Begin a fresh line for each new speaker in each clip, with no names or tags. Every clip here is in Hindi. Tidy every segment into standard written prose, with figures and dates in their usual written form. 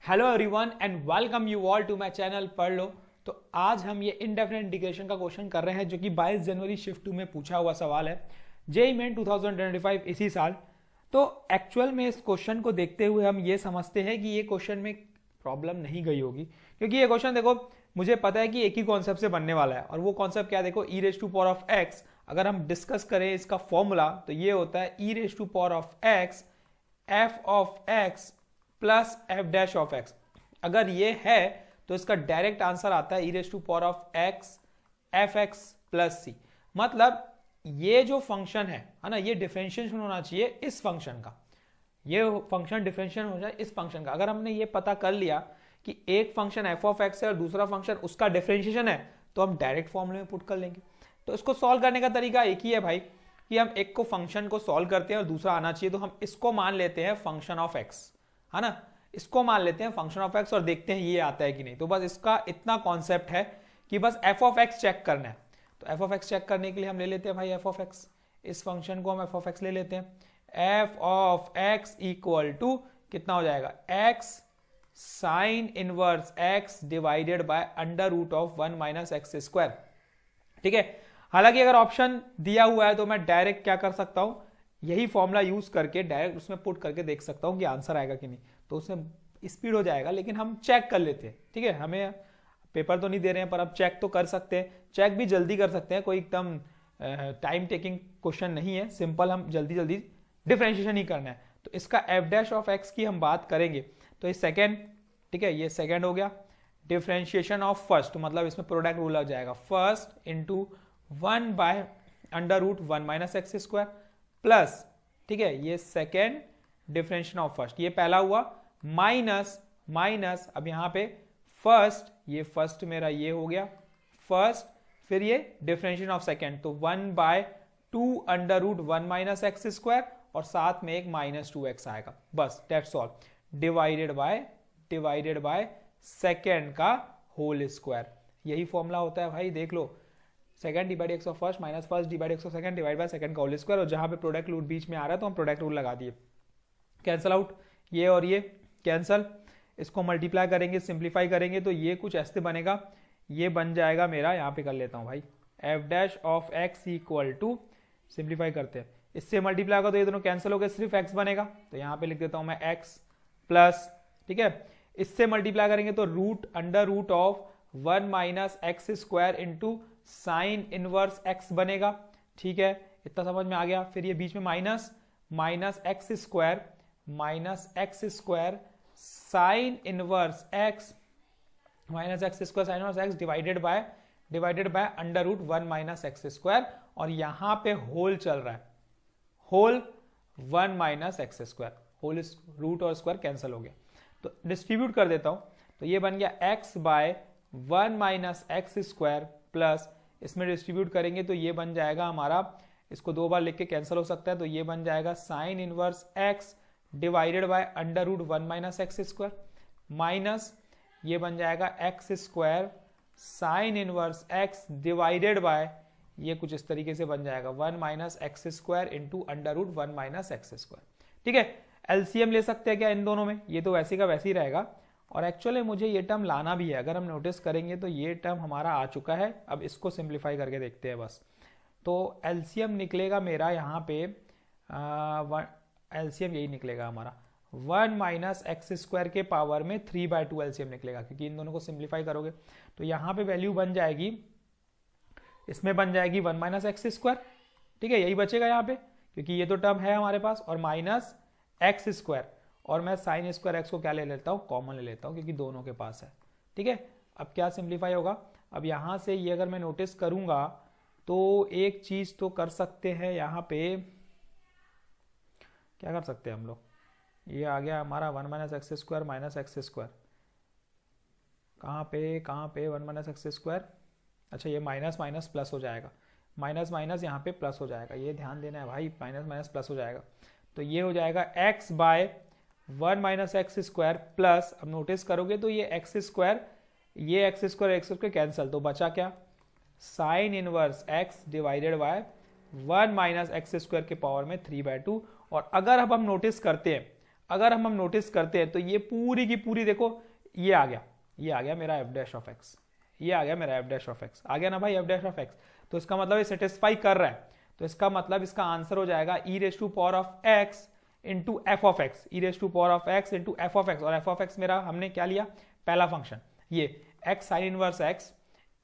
Hello everyone and welcome you all to my channel पढ़ लो। तो आज हम ये इनडेफिनेट इंटीग्रेशन का क्वेश्चन कर रहे हैं जो कि 22 जनवरी शिफ्ट 2 में पूछा हुआ सवाल है जेईई मेन 2025 इसी साल। तो एक्चुअल में इस क्वेश्चन को देखते हुए हम ये समझते हैं कि ये क्वेश्चन में प्रॉब्लम नहीं गई होगी, क्योंकि ये क्वेश्चन देखो मुझे पता है कि एक ही कॉन्सेप्ट से बनने वाला है। और वो कॉन्सेप्ट क्या, देखो e raise to power of x. अगर हम डिस्कस करें इसका फॉर्मूला तो ये होता है e raise to power of x f of x plus f dash of x. अगर ये है तो इसका डायरेक्ट आंसर आता है e raise to power of x f x plus c. मतलब ये जो फंक्शन है ना, ये डिफरेंशिएशन होना चाहिए इस फंक्शन का, ये फंक्शन डिफरेंशिएशन हो जाए इस फंक्शन का। अगर हमने ये पता कर लिया कि एक फंक्शन एफ ऑफ एक्स है और दूसरा फंक्शन उसका डिफरेंशिएशन है तो हम डायरेक्ट फॉर्मूले में पुट कर लेंगे। तो इसको सॉल्व करने का तरीका एक ही है भाई, कि हम एक को फंक्शन को सॉल्व करते हैं और दूसरा आना चाहिए। तो हम इसको मान लेते हैं फंक्शन ऑफ एक्स, है ना, इसको मान लेते हैं फंक्शन ऑफ एक्स और देखते हैं ये आता है कि नहीं। तो बस इसका इतना कॉन्सेप्ट है कि बस एफ ऑफ एक्स चेक करना है। तो एफ ऑफ एक्स चेक करने के लिए हम ले लेते हैं भाई एफ ऑफ एक्स, इस फंक्शन को हम एफ ऑफ एक्स ले लेते हैं। F of X equal to कितना हो जाएगा, X sine inverse x divided by under root of 1 minus x square. ठीक है, हालांकि अगर ऑप्शन दिया हुआ है तो मैं डायरेक्ट क्या कर सकता हूं, यही फॉर्मूला यूज करके डायरेक्ट उसमें पुट करके देख सकता हूं कि आंसर आएगा कि नहीं। तो उसमें स्पीड हो जाएगा, लेकिन हम चेक कर लेते हैं। ठीक है, हमें पेपर तो नहीं दे रहे हैं पर अब चेक तो कर सकते हैं। चेक भी जल्दी कर सकते हैं, कोई एकदम टाइम टेकिंग क्वेश्चन नहीं है, सिंपल हम जल्दी जल्दी डिफरेंशिएशन ही करना है। तो इसका एफ डैश ऑफ एक्स की हम बात करेंगे तो ये सेकेंड, ठीक है, ये सेकेंड हो गया। डिफरेंशिएशन ऑफ फर्स्ट मतलब इसमें प्रोडक्ट रूल आ जाएगा, first into 1 by under root 1 minus x square plus, ठीक है, ये सेकेंड डिफरेंशिएशन ऑफ फर्स्ट, ये पहला हुआ, माइनस माइनस अब यहां पे फर्स्ट, ये फर्स्ट मेरा ये हो गया फर्स्ट, फिर ये डिफरेंशिएशन ऑफ सेकेंड, तो 1 by 2 under root 1 minus x square और साथ में एक माइनस 2x आएगा, बस that's all. Divided by second का होल स्क्वायर, यही फॉर्मूला होता है भाई, देख लो। Second divide x of first minus first divide x of second divide by second का होल स्क्वायर, और जहां पे प्रोडक्ट रूल बीच में आ रहा है तो हम प्रोडक्ट रूल लगा दिए, कैंसल आउट, ये और ये कैंसल। इसको मल्टीप्लाई करेंगे, सिंप्लीफाई करेंगे तो ये कुछ ऐसे बनेगा, ये बन जाएगा मेरा, यहां पे कर लेता हूं भाई, F dash of X equal to, simplify करते हैं, इससे मल्टीप्लाई होगा तो ये दोनों कैंसिल हो गए, सिर्फ एक्स बनेगा। तो यहां पे लिख देता हूं मैं एक्स प्लस, ठीक है, इससे मल्टीप्लाई करेंगे तो root under root of 1 minus x square into sine inverse X बनेगा। ठीक है, इतना समझ में आ गया। फिर ये बीच में minus minus x square sine inverse X minus x square sine inverse x divided by under root 1 minus x square, और यहां पे होल चल रहा है, whole 1 minus x square, whole root और स्क्वायर कैंसिल हो गया। तो डिस्ट्रीब्यूट कर देता हूं, तो ये बन गया X by 1 minus x square plus, इसमें डिस्ट्रीब्यूट करेंगे तो ये बन जाएगा हमारा, इसको 2 बार लिख के कैंसिल हो सकता है, तो ये बन जाएगा sine inverse x divided by under root 1 minus x square, minus ये बन जाएगा X square sine inverse x divided by, ये कुछ इस तरीके से बन जाएगा 1 minus x square into under root 1 minus x square. ठीक है, एलसीएम ले सकते हैं क्या इन दोनों में, ये तो वैसे का वैसे ही रहेगा। और एक्चुअली मुझे ये टर्म लाना भी है, अगर हम नोटिस करेंगे तो ये टर्म हमारा आ चुका है। अब इसको सिंप्लीफाई करके देखते हैं बस। तो एलसीएम निकलेगा मेरा यहाँ पे, एलसीएम यही निकलेगा हमारा 1 माइनस एक्स स्क्वायर के पावर में 3/2 एलसीएम निकलेगा, क्योंकि इन दोनों को सिंप्लीफाई करोगे तो यहाँ पे वैल्यू बन जाएगी, इसमें बन जाएगी 1 माइनस एक्स स्क्वायर, ठीक है, यही बचेगा यहाँ पे क्योंकि ये तो टर्म है हमारे पास, और माइनस एक्स स्क्वायर, और मैं साइन स्क्वायर एक्स को क्या ले लेता हूँ, कॉमन ले लेता हूँ क्योंकि दोनों के पास है। ठीक है, अब क्या सिंप्लीफाई होगा, अब यहाँ से ये अगर मैं नोटिस करूंगा तो एक चीज तो कर सकते हैं, यहाँ पे क्या कर सकते हैं हम लोग, ये आ गया हमारा 1 minus x square minus x square, कहाँ पे 1 माइनस एक्स स्क्वायर, अच्छा ये माइनस माइनस प्लस हो जाएगा, माइनस माइनस यहाँ पे प्लस हो जाएगा, ये ध्यान देना है भाई, माइनस माइनस प्लस हो जाएगा, तो ये हो जाएगा X by 1 minus x square plus, अब नोटिस करोगे तो ये एक्स स्क्वायर कैंसिल, तो बचा क्या, sine inverse x divided by 1 minus x square के पावर में 3/2। और अगर अब हम नोटिस करते हैं, अगर हम नोटिस करते हैं तो ये पूरी की पूरी देखो ये आ गया मेरा एफ डैश ऑफ एक्स, ये आ गया मेरा एफ डैश ऑफ एक्स, आ गया ना भाई एफ डैश ऑफ एक्स। तो इसका मतलब ये सेटिस्फाई कर रहा है, तो इसका मतलब इसका आंसर हो जाएगा e raise to power of x into f of x, e raise to power of x into f of x. और एफ ऑफ एक्स मेरा हमने क्या लिया, पहला फंक्शन, ये x sine inverse x,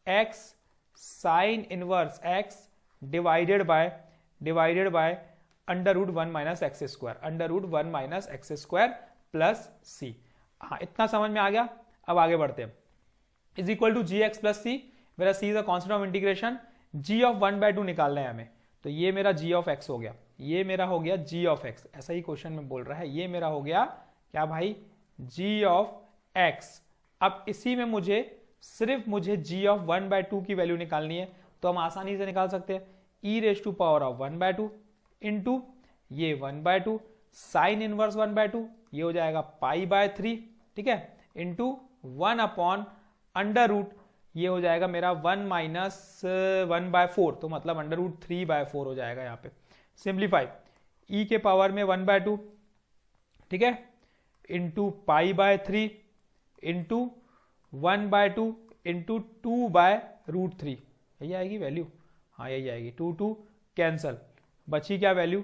x sine inverse x divided by under root 1 minus x square, under root 1 minus x square plus c. हाँ, इतना समझ में आ गया। अब आगे बढ़ते हैं। Is equal to g x plus c, मेरा c is a constant of integration, g of 1/2 निकालना है हमें, तो ये मेरा जी ऑफ एक्स हो गया, ये मेरा हो गया जी ऑफ एक्स, ऐसा ही क्वेश्चन में बोल रहा है, ये मेरा हो गया क्या भाई, जी ऑफ एक्स। अब इसी में सिर्फ मुझे जी ऑफ 1/2 की वैल्यू निकालनी है, तो हम आसानी से निकाल सकते हैं, e raise to power of 1/2 into ये 1/2 साइन इनवर्स 1/2, ये हो जाएगा π/3, ठीक है, इंटू 1 अपॉन अंडर रूट, ये हो जाएगा मेरा 1 माइनस 1/4, तो मतलब अंडर रूट 3/4 हो जाएगा यहाँ पे। सिंप्लीफाई, ई के पावर में 1/2, ठीक है, इंटू π/3 इंटू 1/2 इंटू 2/√3, यही आएगी वैल्यू, हाँ यही आएगी, 2 कैंसल, बची क्या वैल्यू,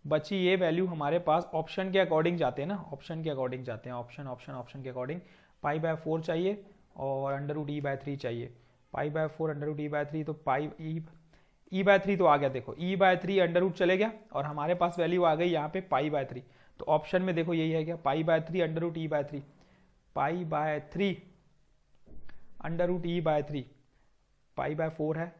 बची ये वैल्यू हमारे पास ऑप्शन के अकॉर्डिंग जाते हैं ना, ऑप्शन के अकॉर्डिंग जाते हैं, ऑप्शन के अकॉर्डिंग π/4 चाहिए और अंडर रूट e/3 चाहिए, π/4 अंडर रूट e/3, तो e/3 तो आ गया, देखो e/3 अंडर रूट चले गया और हमारे पास वैल्यू आ गई यहाँ पे π/3, तो ऑप्शन में देखो यही है क्या, π/3 under root e/3, π/3 under root e/3, π/4 है,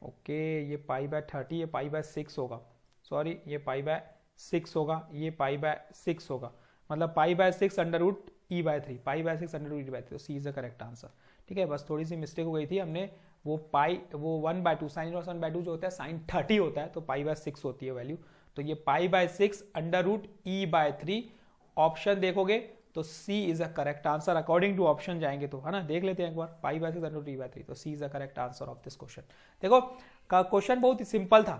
ओके, ये π/30, ये π/6 होगा, सॉरी ये π/6 होगा, ये π/6 होगा, मतलब π/6 under root e/3, π/6 under root e/3, तो c is the correct answer, ठीक है। बस थोड़ी सी मिस्टेक हो गई थी, हमने वो 1/2 साइन इनवर्स 1/2 जो होता है साइन 30 होता है, तो π/6 होती है वैल्यू, तो ये π/6 अंडर रूट e/3, ऑप्शन देखोगे तो c is a correct answer, according to option जाएंगे तो, है ना, देख लेते हैं एक बार, π/6 अंडर रूट e/3, तो c is a correct answer of this question. देखो क्वेश्चन बहुत ही सिंपल था,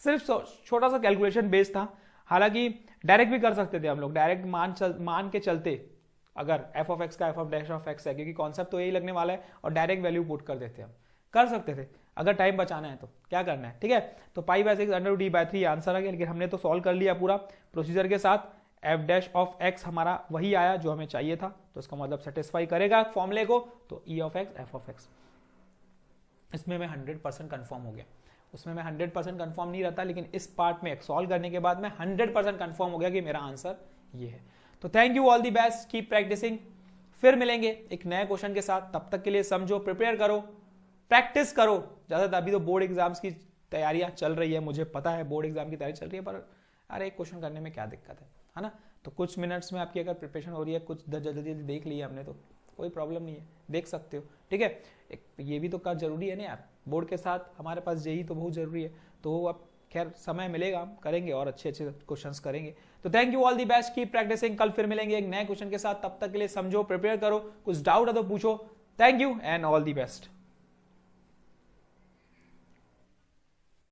सिर्फ छोटा सा कैलकुलेशन बेस था, हालांकि डायरेक्ट भी कर सकते थे हम लोग, डायरेक्ट मान के चलते, अगर एफ ऑफ एक्स का F of dash of x है, क्योंकि कॉन्सेप्ट तो यही लगने वाला है, और डायरेक्ट वैल्यू पुट कर देते, हम कर सकते थे, अगर टाइम बचाना है तो क्या करना है, ठीक है। तो π/6 अंडर रूट e/3 आंसर आ गया, लेकिन हमने तो सॉल्व कर लिया पूरा प्रोसीजर के साथ, एफ डैश ऑफ एक्स हमारा वही आया जो हमें चाहिए था, तो इसका मतलब सेटिस्फाई करेगा फॉर्मूले को, तो ई of x f of x, इसमें मैं 100% कंफर्म हो गया, उसमें मैं 100% कंफर्म नहीं रहता, लेकिन इस पार्ट में सॉल्व करने के बाद मैं 100% कंफर्म हो गया कि मेरा आंसर ये है। तो thank you, all the best, keep practising, फिर मिलेंगे एक नए क्वेश्चन के साथ, तब तक के लिए समझो, प्रिपेयर करो, प्रैक्टिस करो ज्यादा। अभी तो बोर्ड एग्जाम्स की तैयारियां चल रही है, मुझे पता है बोर्ड एग्जाम की तैयारी चल रही है, पर अरे एक क्वेश्चन करने में क्या दिक्कत है ना, तो कुछ मिनट्स में आपकी अगर प्रिपरेशन हो रही है, कुछ जल्दी देख लिया हमने तो कोई प्रॉब्लम नहीं है, देख सकते हो, ठीक है। ये भी तो का जरूरी है ना यार, बोर्ड के साथ हमारे पास जेई तो बहुत जरूरी है, तो अब खैर समय मिलेगा, हम करेंगे और अच्छे क्वेश्चंस करेंगे। तो thank you, all the best, keep practising, कल फिर मिलेंगे एक नए क्वेश्चन के साथ, तब तक के लिए समझो, प्रिपेयर करो, कुछ डाउट है तो पूछो। Thank you and all the best.